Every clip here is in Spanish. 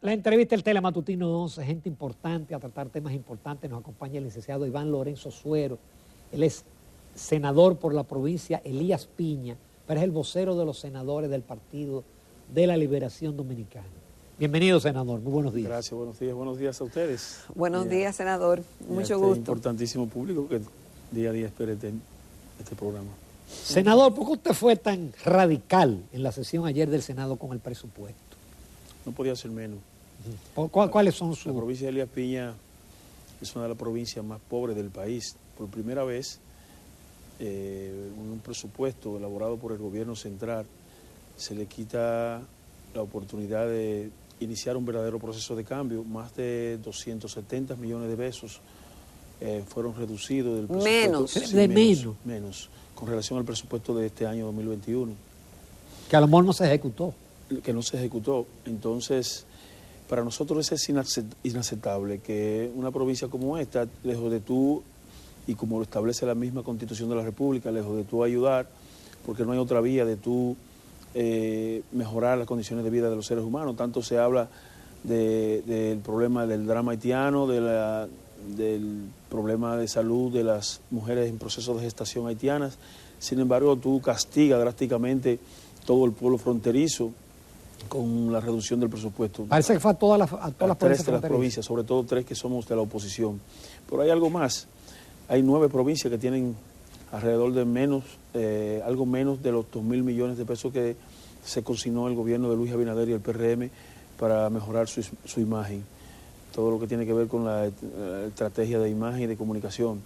La entrevista del Telematutino 11, gente importante a tratar temas importantes. Nos acompaña el licenciado Iván Lorenzo Suero. Él es senador por la provincia Elías Piña, pero es el vocero de los senadores del Partido de la Liberación Dominicana. Bienvenido, senador. Muy buenos días. Gracias, buenos días a ustedes. Buenos días, senador. Mucho gusto. Importantísimo público que día a día espera este programa. Senador, ¿por qué usted fue tan radical en la sesión ayer del Senado con el presupuesto? No podía ser menos. ¿Cuáles son sus...? La provincia de Elías Piña es una de las provincias más pobres del país. Por primera vez, un presupuesto elaborado por el gobierno central se le quita la oportunidad de iniciar un verdadero proceso de cambio. Más de 270 millones de pesos fueron reducidos del presupuesto. Menos. Sí, menos, con relación al presupuesto de este año 2021. Que a lo mejor no se ejecutó. Que no se ejecutó. Entonces, para nosotros es inaceptable que una provincia como esta, lejos de tú, y como lo establece la misma Constitución de la República, lejos de tú ayudar, porque no hay otra vía de tú mejorar las condiciones de vida de los seres humanos. Tanto se habla del problema del drama haitiano, del problema de salud de las mujeres en proceso de gestación haitianas. Sin embargo, tú castigas drásticamente todo el pueblo fronterizo con la reducción del presupuesto. Parece que fue a todas las tres de las provincias, sobre todo tres que somos de la oposición. Pero hay algo más. Hay 9 provincias que tienen alrededor de algo menos de los 2.000 millones de pesos que se consignó el gobierno de Luis Abinader y el PRM para mejorar su imagen. Todo lo que tiene que ver con la estrategia de imagen y de comunicación.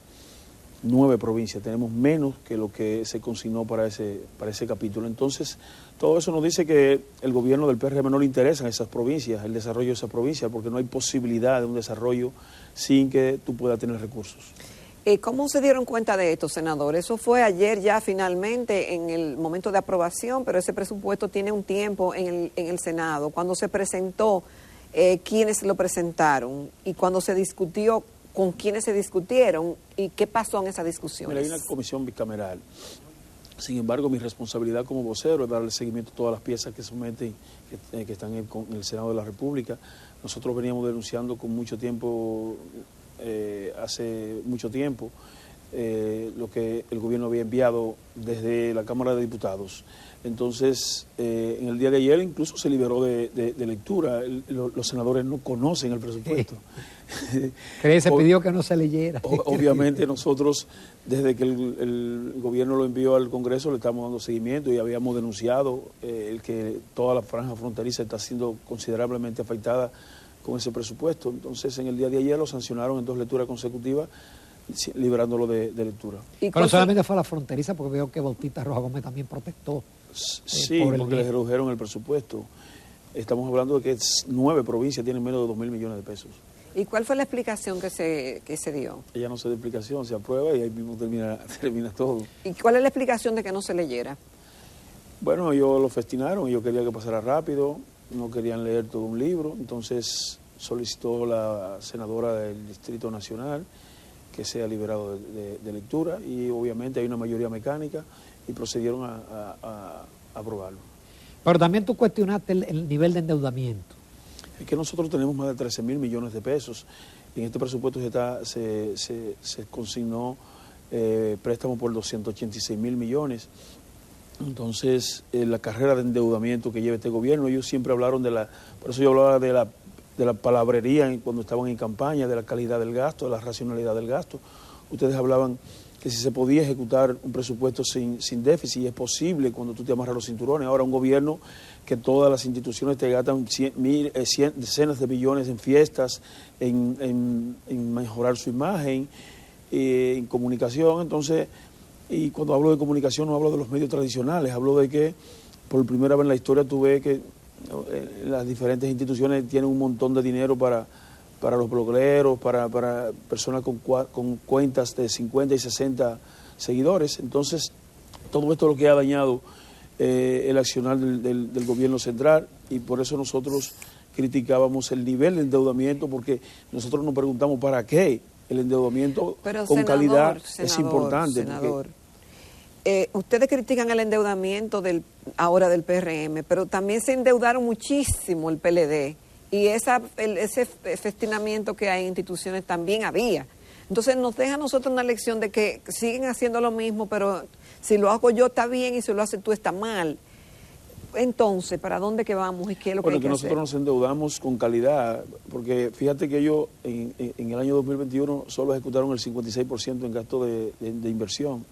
9 provincias, tenemos menos que lo que se consignó para ese capítulo. Entonces, todo eso nos dice que el gobierno del PRM no le interesan esas provincias, el desarrollo de esas provincias, porque no hay posibilidad de un desarrollo sin que tú puedas tener recursos. ¿Cómo se dieron cuenta de esto, senador? Eso fue ayer ya finalmente en el momento de aprobación, pero ese presupuesto tiene un tiempo en el Senado. Cuando se presentó, ¿quiénes lo presentaron? Y cuando se discutió, ¿con quiénes se discutieron? ¿Y qué pasó en esa discusión? Mira, hay una comisión bicameral. Sin embargo, mi responsabilidad como vocero es darle seguimiento a todas las piezas que someten, que están en el Senado de la República. Nosotros veníamos denunciando con mucho tiempo, hace mucho tiempo, lo que el gobierno había enviado desde la Cámara de Diputados. Entonces, en el día de ayer incluso se liberó de lectura. Los senadores no conocen el presupuesto. Se pidió que no se leyera. Obviamente nosotros, desde que el gobierno lo envió al Congreso, le estamos dando seguimiento y habíamos denunciado el que toda la franja fronteriza está siendo considerablemente afectada con ese presupuesto. Entonces, en el día de ayer lo sancionaron en 2 lecturas consecutivas, liberándolo de lectura. Pero solamente fue a la fronteriza, porque veo que Bautista Rojas Gómez también protestó. Sí, porque les redujeron el presupuesto. Estamos hablando de que 9 provincias tienen menos de 2.000 millones de pesos. ¿Y cuál fue la explicación que se dio? Ella no se da explicación, se aprueba y ahí mismo termina todo. ¿Y cuál es la explicación de que no se leyera? Bueno, ellos lo festinaron, yo quería que pasara rápido, no querían leer todo un libro, entonces solicitó la senadora del Distrito Nacional que sea liberado de lectura y obviamente hay una mayoría mecánica y procedieron a aprobarlo. Pero también tú cuestionaste el nivel de endeudamiento. Es que nosotros tenemos más de 13.000 millones de pesos y en este presupuesto se consignó préstamo por 286.000 millones. Entonces, la carrera de endeudamiento que lleva este gobierno, ellos siempre hablaron por eso yo hablaba de la palabrería cuando estaban en campaña, de la calidad del gasto, de la racionalidad del gasto. Ustedes hablaban que si se podía ejecutar un presupuesto sin déficit, y es posible cuando tú te amarras los cinturones. Ahora un gobierno que todas las instituciones te gastan decenas de billones en fiestas, en mejorar su imagen, en comunicación. Entonces, y cuando hablo de comunicación no hablo de los medios tradicionales, hablo de que por primera vez en la historia tú ves que las diferentes instituciones tienen un montón de dinero para los blogueros, para personas con cuentas de 50 y 60 seguidores. Entonces, todo esto es lo que ha dañado el accionar del gobierno central y por eso nosotros criticábamos el nivel de endeudamiento, porque nosotros nos preguntamos para qué el endeudamiento con calidad es importante. Senador, ustedes critican el endeudamiento ahora del PRM, pero también se endeudaron muchísimo el PLD y ese festinamiento que hay en instituciones también había. Entonces nos deja a nosotros una lección de que siguen haciendo lo mismo, pero si lo hago yo está bien y si lo haces tú está mal. Entonces, ¿para dónde que vamos y qué es lo que hay que nosotros hacer? nos endeudamos con calidad, porque fíjate que ellos en el año 2021 solo ejecutaron el 56% en gasto de inversión,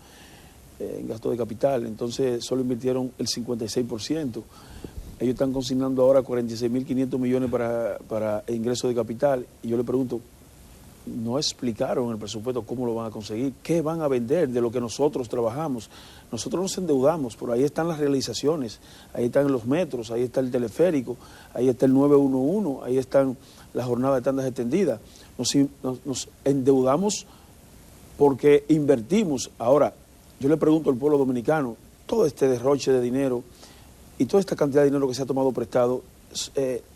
en gasto de capital, entonces solo invirtieron el 56%. Ellos están consignando ahora 46.500 millones para ingreso de capital, y yo le pregunto, no explicaron en el presupuesto cómo lo van a conseguir, qué van a vender de lo que nosotros trabajamos. Nosotros nos endeudamos, por ahí están las realizaciones, ahí están los metros, ahí está el teleférico, ahí está el 911, ahí están las jornadas de tandas extendidas. Nos endeudamos porque invertimos. Ahora, yo le pregunto al pueblo dominicano, todo este derroche de dinero y toda esta cantidad de dinero que se ha tomado prestado,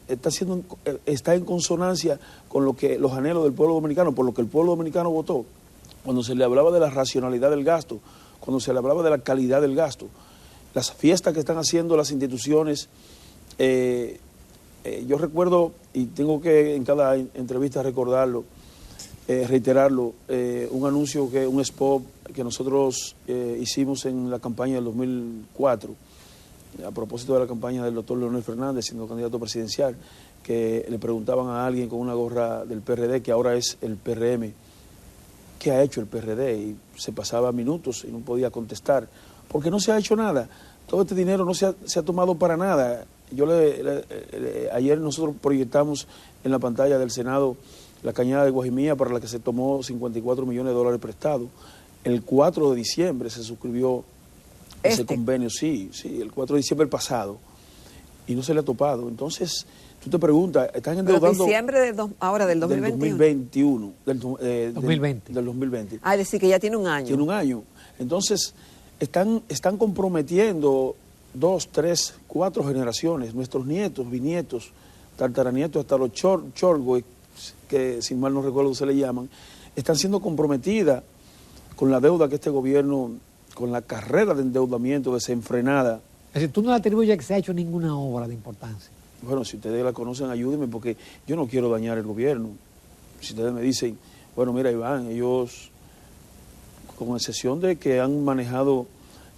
está en consonancia con los anhelos del pueblo dominicano, por lo que el pueblo dominicano votó. Cuando se le hablaba de la racionalidad del gasto, cuando se le hablaba de la calidad del gasto, las fiestas que están haciendo las instituciones, yo recuerdo, y tengo que en cada entrevista recordarlo, reiterarlo, un anuncio, un spot que nosotros hicimos en la campaña del 2004, a propósito de la campaña del doctor Leonel Fernández, siendo candidato presidencial, que le preguntaban a alguien con una gorra del PRD, que ahora es el PRM, ¿qué ha hecho el PRD? Y se pasaba minutos y no podía contestar, porque no se ha hecho nada. Todo este dinero no se ha tomado para nada. Ayer nosotros proyectamos en la pantalla del Senado la cañada de Guajimía, para la que se tomó 54 millones de dólares prestados. El 4 de diciembre se suscribió ese convenio, sí, el 4 de diciembre pasado, y no se le ha topado. Entonces, tú te preguntas, están endeudando... Pero diciembre ahora del 2021. Del 2020. Del 2020. Ah, es decir, que ya tiene un año. Tiene un año. Entonces, están comprometiendo 2, 3, 4 generaciones, nuestros nietos, bisnietos, tartaranietos, hasta los chorgos, que sin mal no recuerdo se le llaman, están siendo comprometidas con la deuda que este gobierno, con la carrera de endeudamiento desenfrenada. Es decir, tú no le atribuyes que se ha hecho ninguna obra de importancia. Bueno, si ustedes la conocen, ayúdenme, porque yo no quiero dañar el gobierno. Si ustedes me dicen, bueno, mira, Iván, ellos, con excepción de que han manejado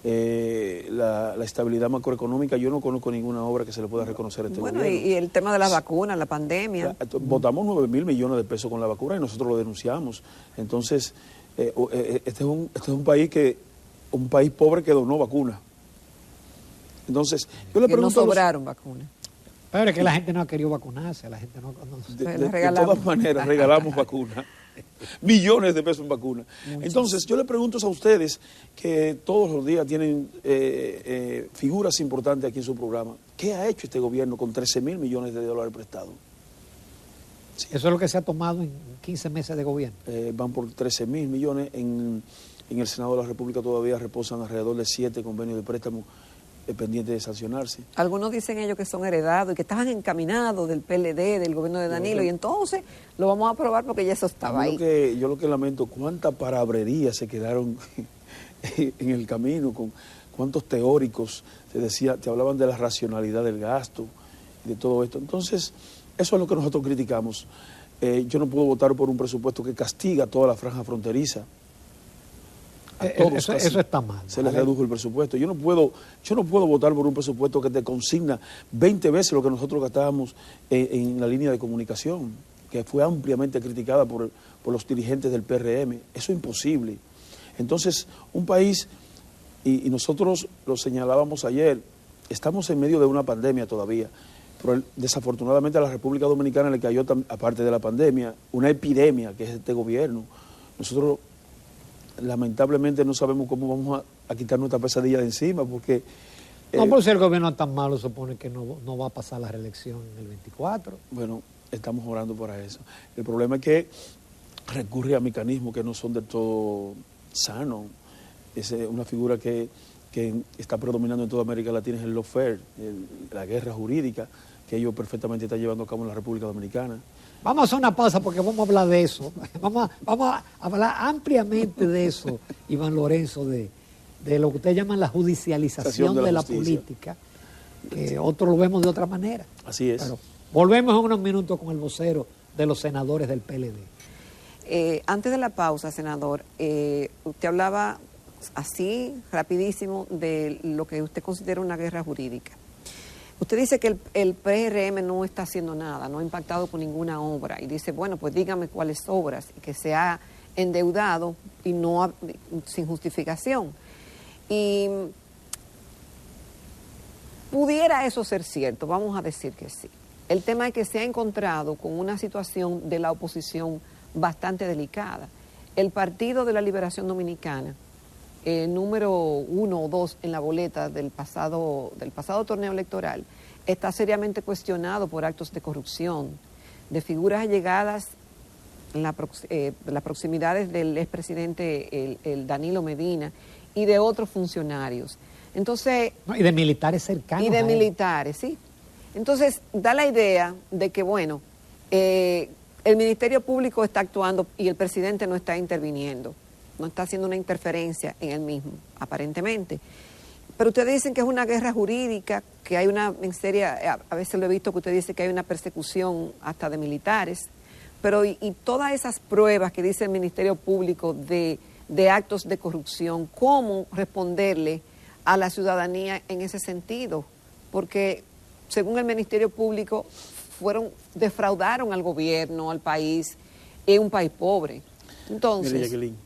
la estabilidad macroeconómica, yo no conozco ninguna obra que se le pueda reconocer a este gobierno. Bueno, y el tema de las vacunas, la pandemia. Votamos 9.000 millones de pesos con la vacuna y nosotros lo denunciamos. Entonces, este es un país un país pobre que donó vacunas. Entonces, yo le pregunto... Que no sobraron vacunas. Pero es que la gente no ha querido vacunarse, la gente no... De todas maneras, regalamos vacunas. Millones de pesos en vacunas. Entonces, yo le pregunto a ustedes, que todos los días tienen figuras importantes aquí en su programa, ¿qué ha hecho este gobierno con 13.000 millones de dólares prestados? Sí. Eso es lo que se ha tomado en 15 meses de gobierno. Van por 13.000 millones. En el Senado de la República todavía reposan alrededor de 7 convenios de préstamo pendientes de sancionarse. Algunos dicen ellos que son heredados y que estaban encaminados del PLD, del gobierno de Danilo, y entonces lo vamos a aprobar porque ya eso estaba ahí. Yo lo que lamento, cuánta palabrería se quedaron en el camino, con cuántos teóricos te hablaban de la racionalidad del gasto y de todo esto. Entonces, eso es lo que nosotros criticamos. Yo no puedo votar por un presupuesto que castiga a toda la franja fronteriza. Eso está mal. Se les redujo el presupuesto. Yo no puedo votar por un presupuesto que te consigna 20 veces lo que nosotros gastábamos en la línea de comunicación, que fue ampliamente criticada por los dirigentes del PRM. Eso es imposible. Entonces, un país, y nosotros lo señalábamos ayer, estamos en medio de una pandemia todavía, pero desafortunadamente a la República Dominicana le cayó, aparte de la pandemia, una epidemia, que es este gobierno. Nosotros lamentablemente no sabemos cómo vamos a quitar nuestra pesadilla de encima, porque... No, por si el gobierno es tan malo, supone que no va a pasar la reelección en el 24. Bueno, estamos orando para eso. El problema es que recurre a mecanismos que no son del todo sanos. Es una figura que está predominando en toda América Latina, es el lawfare, la guerra jurídica, que ellos perfectamente están llevando a cabo en la República Dominicana. Vamos a hacer una pausa porque vamos a hablar de eso. Vamos a hablar ampliamente de eso, Iván Lorenzo, de lo que ustedes llaman la judicialización de la política, que otros lo vemos de otra manera. Así es. Pero Volvemos en unos minutos con el vocero de los senadores del PLD. Antes de la pausa, senador, usted hablaba así, rapidísimo, de lo que usted considera una guerra jurídica. Usted dice que el PRM no está haciendo nada, no ha impactado con ninguna obra, y dice, bueno, pues dígame cuáles obras, y que se ha endeudado y no sin justificación. Y pudiera eso ser cierto, vamos a decir que sí. El tema es que se ha encontrado con una situación de la oposición bastante delicada. El Partido de la Liberación Dominicana, número 1 o 2 en la boleta del pasado torneo electoral, está seriamente cuestionado por actos de corrupción, de figuras allegadas en las proximidades del expresidente el Danilo Medina y de otros funcionarios. Entonces, y de militares cercanos. Y de militares, sí. Entonces, da la idea de que, bueno, el Ministerio Público está actuando y el presidente no está interviniendo, no está haciendo una interferencia en él mismo, aparentemente. Pero ustedes dicen que es una guerra jurídica, que hay una, en serio, a veces lo he visto que usted dice que hay una persecución hasta de militares, pero y todas esas pruebas que dice el Ministerio Público de actos de corrupción, ¿cómo responderle a la ciudadanía en ese sentido? Porque según el Ministerio Público defraudaron al gobierno, al país, es un país pobre. Entonces, mire, Jacqueline,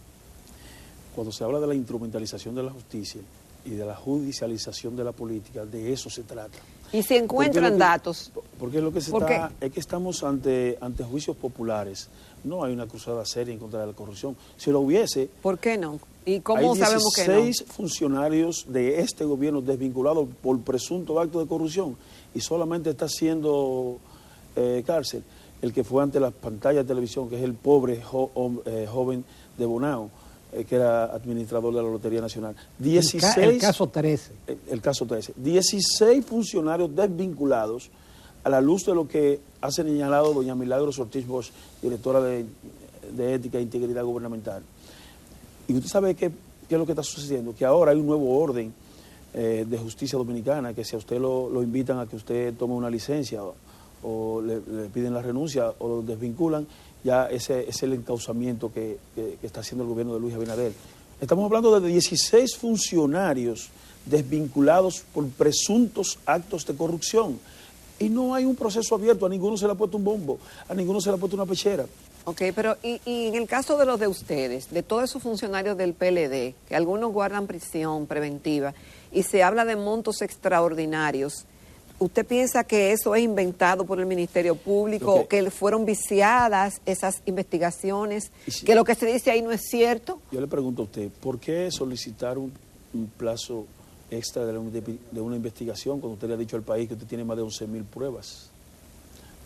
cuando se habla de la instrumentalización de la justicia y de la judicialización de la política, de eso se trata. Y si encuentran datos. Porque lo que se está es que estamos ante juicios populares. No hay una cruzada seria en contra de la corrupción. Si lo hubiese... ¿Por qué no? ¿Y cómo sabemos que no? Hay 16 funcionarios de este gobierno desvinculados por presunto acto de corrupción y solamente está haciendo cárcel el que fue ante las pantallas de televisión, que es el pobre joven de Bonao, que era administrador de la Lotería Nacional. 16, el caso 13. El caso 13. 16 funcionarios desvinculados a la luz de lo que ha señalado doña Milagros Ortiz Bosch, directora de Ética e Integridad Gubernamental. Y usted sabe qué es lo que está sucediendo, que ahora hay un nuevo orden de justicia dominicana, que si a usted lo invitan a que usted tome una licencia o le piden la renuncia o lo desvinculan, ya ese es el encauzamiento que está haciendo el gobierno de Luis Abinader. Estamos hablando de 16 funcionarios desvinculados por presuntos actos de corrupción. Y no hay un proceso abierto, a ninguno se le ha puesto un bombo, a ninguno se le ha puesto una pechera. Ok, pero y en el caso de los de ustedes, de todos esos funcionarios del PLD, que algunos guardan prisión preventiva y se habla de montos extraordinarios, ¿usted piensa que eso es inventado por el Ministerio Público, que fueron viciadas esas investigaciones, que lo que se dice ahí no es cierto? Yo le pregunto a usted, ¿por qué solicitar un plazo extra de una investigación cuando usted le ha dicho al país que usted tiene más de 11.000 pruebas?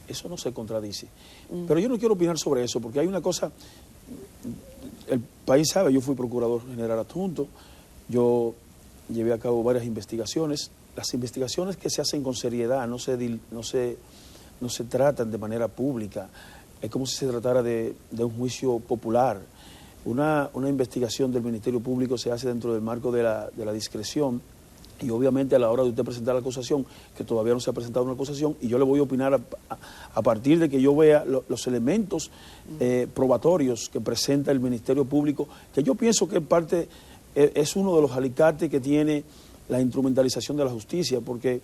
Eso no se contradice. Pero yo no quiero opinar sobre eso, porque hay una cosa, el país sabe, yo fui procurador general adjunto, yo llevé a cabo varias investigaciones. Las investigaciones que se hacen con seriedad no se tratan de manera pública, es como si se tratara de un juicio popular. Una investigación del Ministerio Público se hace dentro del marco de la discreción, y obviamente a la hora de usted presentar la acusación, que todavía no se ha presentado una acusación, y yo le voy a opinar a partir de que yo vea los elementos probatorios que presenta el Ministerio Público, que yo pienso que es uno de los alicates que tiene la instrumentalización de la justicia, porque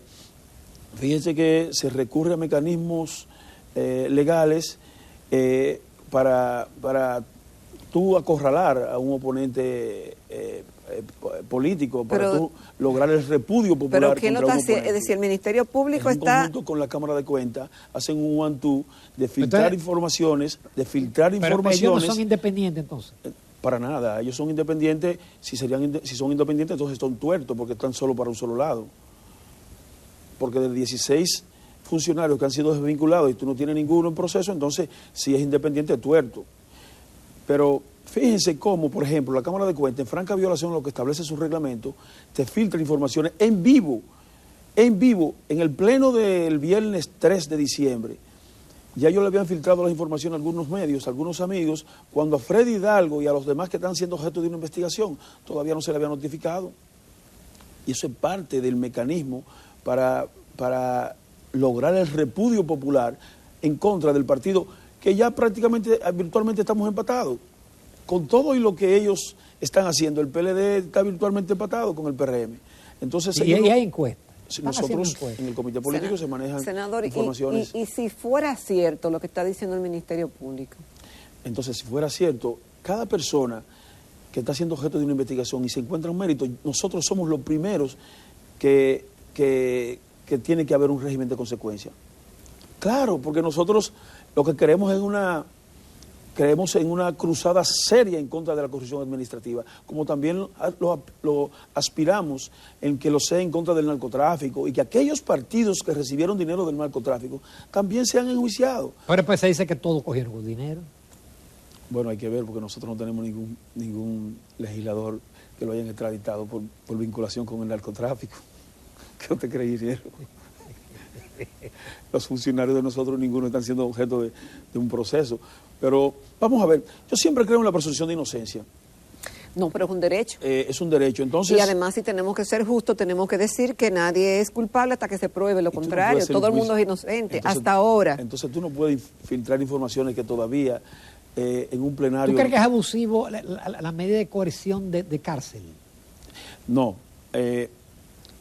fíjense que se recurre a mecanismos legales para tú acorralar a un oponente político, para tú lograr el repudio popular. Pero ¿quién lo está haciendo? Es decir, el Ministerio Público está... Junto con la Cámara de Cuentas, hacen un one-two de filtrar informaciones, Pero ellos no son independientes entonces. Para nada, ellos son independientes. Si son independientes, entonces son tuertos, porque están solo para un solo lado. Porque de 16 funcionarios que han sido desvinculados y tú no tienes ninguno en proceso, entonces si es independiente, es tuerto. Pero fíjense cómo, por ejemplo, la Cámara de Cuentas, en franca violación a lo que establece su reglamento, te filtra informaciones en vivo, en el pleno del viernes 3 de diciembre. Ya yo le habían filtrado la información a algunos medios, a algunos amigos, cuando a Freddy Hidalgo y a los demás que están siendo objeto de una investigación todavía no se le había notificado. Y eso es parte del mecanismo para lograr el repudio popular en contra del partido, que ya prácticamente, virtualmente estamos empatados. Con todo y lo que ellos están haciendo, el PLD está virtualmente empatado con el PRM. Entonces, y hay encuestas. Nosotros en el comité político se manejan informaciones. Y si fuera cierto lo que está diciendo el Ministerio Público. Entonces, si fuera cierto, cada persona que está siendo objeto de una investigación y se encuentra un mérito, nosotros somos los primeros que tiene que haber un régimen de consecuencia. Claro, porque nosotros lo que creemos en una cruzada seria en contra de la corrupción administrativa, como también lo aspiramos en que lo sea en contra del narcotráfico y que aquellos partidos que recibieron dinero del narcotráfico también sean enjuiciados. Ahora pues se dice que todos cogieron el dinero. Bueno, hay que ver porque nosotros no tenemos ningún legislador que lo hayan extraditado por vinculación con el narcotráfico. ¿Qué no te creí, dinero? Los funcionarios de nosotros, ninguno están siendo objeto de un proceso. Pero vamos a ver, yo siempre creo en la presunción de inocencia. No, pero es un derecho. Es un derecho, entonces... Y además, si tenemos que ser justos, tenemos que decir que nadie es culpable hasta que se pruebe lo contrario. Todo el mundo es inocente, entonces, hasta ahora. Entonces tú no puedes filtrar informaciones que todavía en un plenario... ¿Tú crees que es abusivo la medida de coerción de cárcel? No.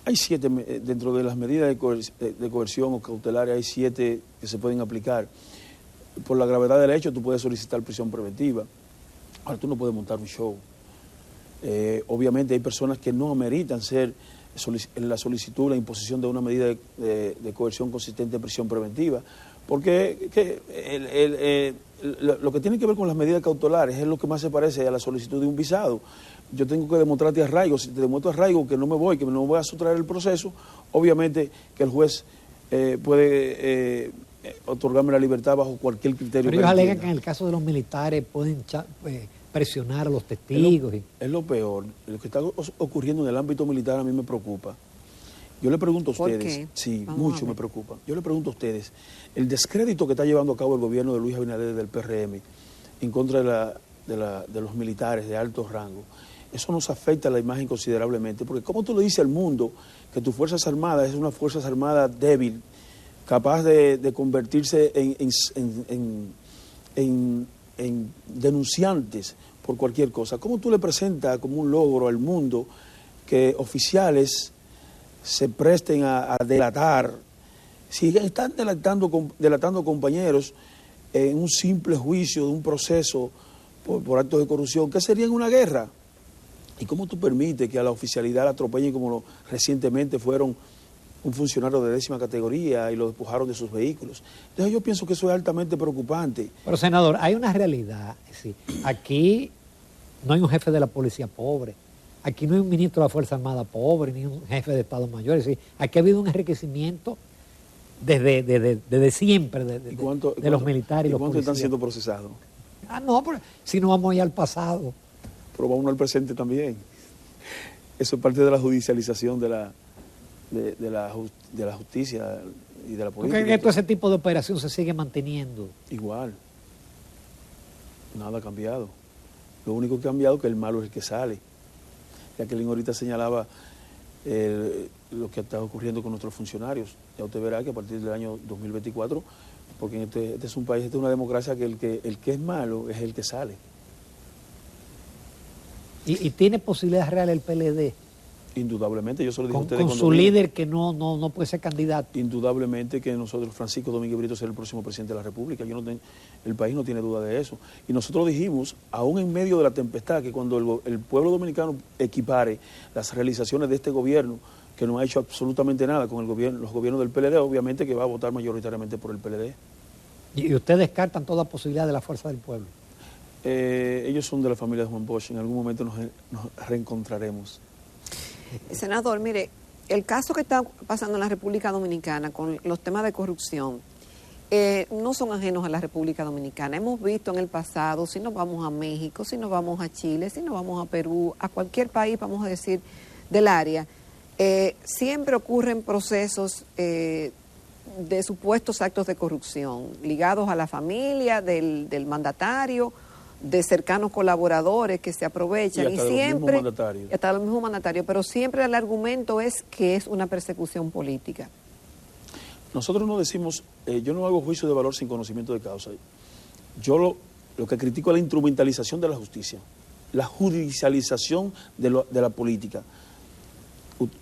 Hay 7, dentro de las medidas de coerción o cautelares, hay 7 que se pueden aplicar. Por la gravedad del hecho, tú puedes solicitar prisión preventiva. Ahora, tú no puedes montar un show. Obviamente hay personas que no ameritan ser la solicitud, la imposición de una medida de coerción consistente en prisión preventiva, porque lo que tiene que ver con las medidas cautelares es lo que más se parece a la solicitud de un visado. Yo tengo que demostrarte arraigo. Si te demuestro arraigo, que no me voy a sustraer el proceso, obviamente que el juez puede otorgarme la libertad bajo cualquier criterio. Pero ellos alegan que en el caso de los militares pueden presionar a los testigos. Es lo peor. Lo que está ocurriendo en el ámbito militar a mí me preocupa. Yo le pregunto a ustedes, ¿por qué? Sí, mucho me preocupa. Yo le pregunto a ustedes, el descrédito que está llevando a cabo el gobierno de Luis Abinader del PRM en contra de los militares de alto rango, eso nos afecta a la imagen considerablemente, porque ¿cómo tú le dices al mundo que tus Fuerzas Armadas es una Fuerzas Armadas débil, capaz de convertirse en denunciantes por cualquier cosa? ¿Cómo tú le presentas como un logro al mundo que oficiales se presten a delatar? Si están delatando compañeros en un simple juicio de un proceso por actos de corrupción, ¿qué sería en una guerra? ¿Y cómo tú permites que a la oficialidad la atropellen como recientemente fueron un funcionario de 10ª categoría y lo despojaron de sus vehículos? Entonces yo pienso que eso es altamente preocupante. Pero, senador, hay una realidad. Sí. Aquí no hay un jefe de la policía pobre. Aquí no hay un ministro de la Fuerza Armada pobre, ni un jefe de Estado Mayor. Es decir, aquí ha habido un enriquecimiento desde siempre de los militares y los policías. ¿Cuántos están siendo procesados? No, pero si no vamos a ir al pasado. Pero va uno al presente también. Eso es parte de la judicialización de la justicia y de la política. ¿Por qué todo ese tipo de operación se sigue manteniendo? Igual. Nada ha cambiado. Lo único que ha cambiado es que el malo es el que sale. Ya que ahorita señalaba lo que está ocurriendo con nuestros funcionarios. Ya usted verá que a partir del año 2024, porque este es un país, esta es una democracia, que el que es malo es el que sale. ¿Y tiene posibilidades reales el PLD? Indudablemente, yo se lo dije a ustedes con su líder que no puede ser candidato. Indudablemente que nosotros, Francisco Domínguez Brito, será el próximo presidente de la República. El país no tiene duda de eso. Y nosotros dijimos, aún en medio de la tempestad, que cuando el pueblo dominicano equipare las realizaciones de este gobierno, que no ha hecho absolutamente nada con los gobiernos del PLD, obviamente que va a votar mayoritariamente por el PLD. ¿Y ustedes descartan toda posibilidad de la fuerza del pueblo? Ellos son de la familia de Juan Bosch. En algún momento nos reencontraremos. Senador, mire, el caso que está pasando en la República Dominicana con los temas de corrupción no son ajenos a la República Dominicana. Hemos visto en el pasado, si nos vamos a México, si nos vamos a Chile, si nos vamos a Perú, a cualquier país, vamos a decir, del área, siempre ocurren procesos de supuestos actos de corrupción ligados a la familia del mandatario, de cercanos colaboradores que se aprovechan y siempre hasta los mismos mandatarios, pero siempre el argumento es que es una persecución política. nosotros no decimos, yo no hago juicio de valor sin conocimiento de causa. Yo lo que critico es la instrumentalización de la justicia, la judicialización de la política.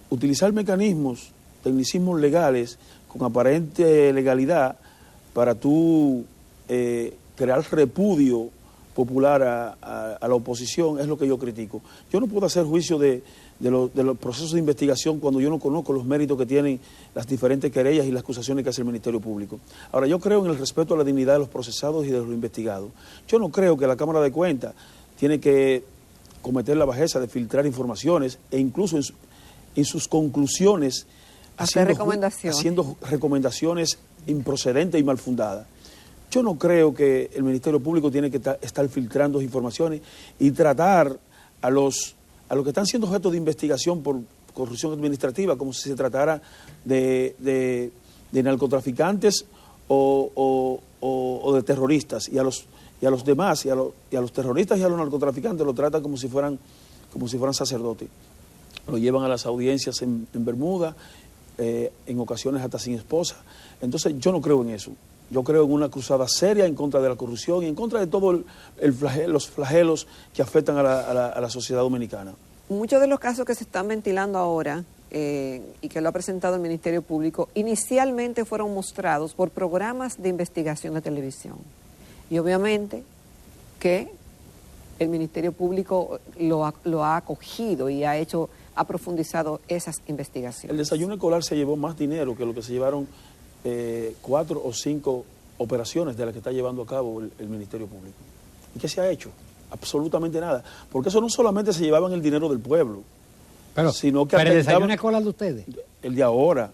Utilizar mecanismos, tecnicismos legales con aparente legalidad para tú crear repudio popular a la oposición es lo que yo critico. Yo no puedo hacer juicio de los procesos de investigación cuando yo no conozco los méritos que tienen las diferentes querellas y las acusaciones que hace el Ministerio Público. Ahora, yo creo en el respeto a la dignidad de los procesados y de los investigados. Yo no creo que la Cámara de Cuentas tiene que cometer la bajeza de filtrar informaciones e incluso en sus conclusiones haciendo recomendaciones improcedentes y mal fundadas. Yo no creo que el Ministerio Público tiene que estar filtrando informaciones y tratar a los que están siendo objeto de investigación por corrupción administrativa como si se tratara de narcotraficantes o de terroristas, y a los demás, y a los terroristas y a los narcotraficantes lo tratan como si fueran sacerdotes. Lo llevan a las audiencias en Bermuda, en ocasiones hasta sin esposa. Entonces yo no creo en eso. Yo creo en una cruzada seria en contra de la corrupción y en contra de todos los flagelos que afectan a la sociedad dominicana. Muchos de los casos que se están ventilando ahora y que lo ha presentado el Ministerio Público, inicialmente fueron mostrados por programas de investigación de televisión. Y obviamente que el Ministerio Público lo ha acogido y ha profundizado esas investigaciones. El desayuno escolar se llevó más dinero que lo que se llevaron 4 o 5 operaciones de las que está llevando a cabo el Ministerio Público. ¿Y qué se ha hecho? Absolutamente nada. Porque eso no solamente se llevaban el dinero del pueblo, sino que ¿pero el desayuno escolar de ustedes? El de ahora,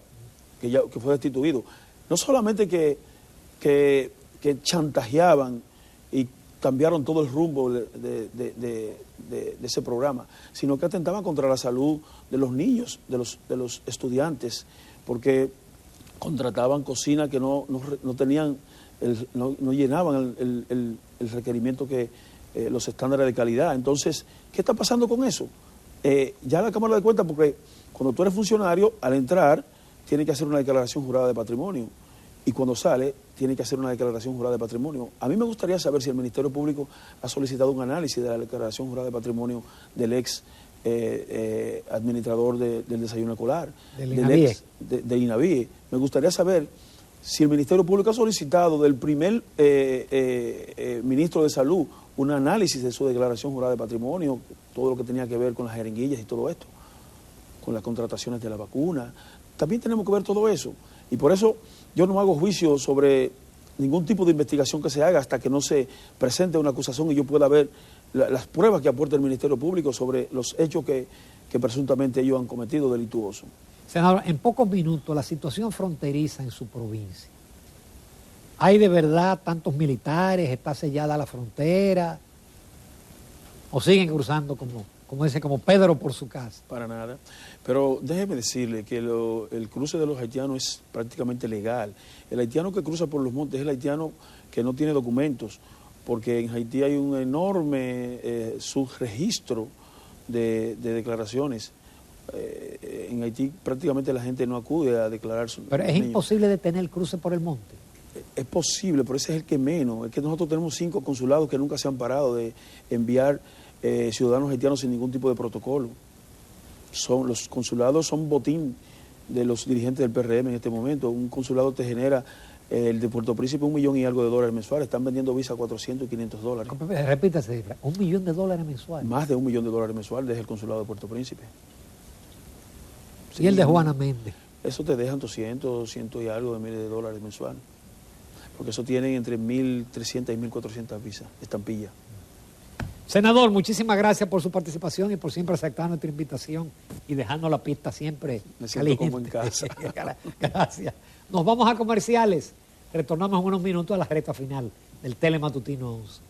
que fue destituido. No solamente que chantajeaban y cambiaron todo el rumbo de ese programa, sino que atentaban contra la salud de los niños, de los estudiantes, porque contrataban cocinas que no tenían, no llenaban el requerimiento que los estándares de calidad. Entonces, ¿qué está pasando con eso? Ya la Cámara de Cuentas, porque cuando tú eres funcionario, al entrar, tiene que hacer una declaración jurada de patrimonio, y cuando sale, tiene que hacer una declaración jurada de patrimonio. A mí me gustaría saber si el Ministerio Público ha solicitado un análisis de la declaración jurada de patrimonio del ex administrador del desayuno escolar, de INAVIE. Me gustaría saber si el Ministerio Público ha solicitado del primer ministro de Salud un análisis de su declaración jurada de patrimonio, todo lo que tenía que ver con las jeringuillas y todo esto, con las contrataciones de la vacuna. También tenemos que ver todo eso. Y por eso yo no hago juicio sobre ningún tipo de investigación que se haga hasta que no se presente una acusación y yo pueda ver las pruebas que aporta el Ministerio Público sobre los hechos que presuntamente ellos han cometido delictuosos. Senador, en pocos minutos, la situación fronteriza en su provincia. ¿Hay de verdad tantos militares? ¿Está sellada la frontera? ¿O siguen cruzando como Pedro por su casa? Para nada. Pero déjeme decirle que el cruce de los haitianos es prácticamente legal. El haitiano que cruza por los montes es el haitiano que no tiene documentos, porque en Haití hay un enorme subregistro de declaraciones. En Haití prácticamente la gente no acude a declarar su... Pero es imposible detener el cruce por el monte. Es posible, pero ese es el que menos. Es que nosotros tenemos 5 consulados que nunca se han parado de enviar ciudadanos haitianos sin ningún tipo de protocolo. Los consulados son botín de los dirigentes del PRM en este momento. Un consulado te genera, el de Puerto Príncipe, $1 millón y algo de dólares mensuales. Están vendiendo visa a $400 y $500. Repita esa cifra, $1 millón mensuales. Más de $1 millón mensuales desde el consulado de Puerto Príncipe. Sí, y el de Juana Méndez. Eso te dejan 200 y algo de miles de dólares mensuales. Porque eso tienen entre 1.300 y 1.400 visas, estampillas. Senador, muchísimas gracias por su participación y por siempre aceptar nuestra invitación y dejarnos la pista siempre Me siento como en casa. Gracias. Nos vamos a comerciales. Retornamos en unos minutos a la recta final del Telematutino 11.